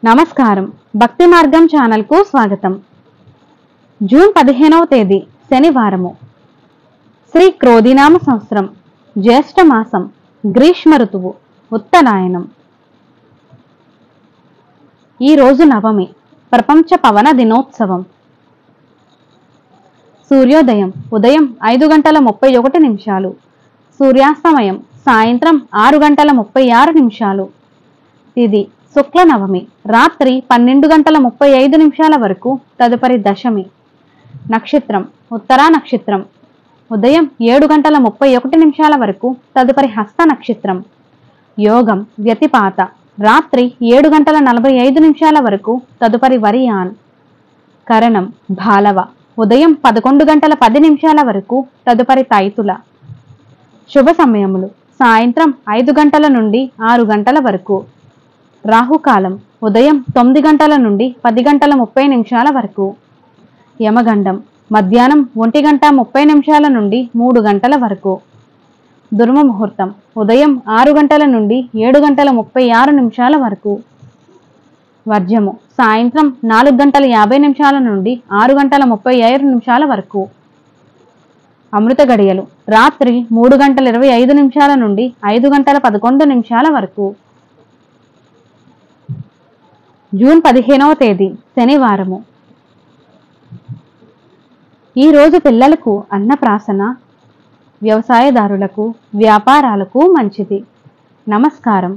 నమస్కారం. భక్తి మార్గం ఛానల్కు స్వాగతం. జూన్ 15వ తేదీ శనివారము. శ్రీ క్రోధినామ సంవత్సరం, జ్యేష్ఠ మాసం, గ్రీష్మ ఋతువు, ఉత్తరాయణం. ఈరోజు నవమి, ప్రపంచ పవన దినోత్సవం. సూర్యోదయం ఉదయం 5:31, సూర్యాస్తమయం సాయంత్రం 6:36. తిథి శుక్ల నవమి, రాత్రి 12:35 వరకు, తదుపరి దశమి. నక్షత్రం ఉత్తరా నక్షత్రం, ఉదయం 7:31 వరకు, తదుపరి హస్త నక్షత్రం. యోగం వ్యతిపాత, రాత్రి 7:45 వరకు, తదుపరి వరియాన్. కరణం భాలవ, ఉదయం 11:10 వరకు, తదుపరి తైతుల. శుభ సమయములు సాయంత్రం 5 నుండి 6 వరకు. రాహుకాలం ఉదయం 9 నుండి 10:30 వరకు. యమగండం మధ్యాహ్నం 1:30 నుండి 3 వరకు. దుర్మ ముహూర్తం ఉదయం 6 నుండి 7:36 వరకు. వర్జము సాయంత్రం 4:50 నుండి 6:35 వరకు. అమృత గడియలు రాత్రి 3:25 నుండి 5:11 వరకు. జూన్ 15వ తేదీ శనివారము. ఈరోజు పిల్లలకు అన్నప్రాసన, వ్యవసాయదారులకు, వ్యాపారాలకు మంచిది. నమస్కారం.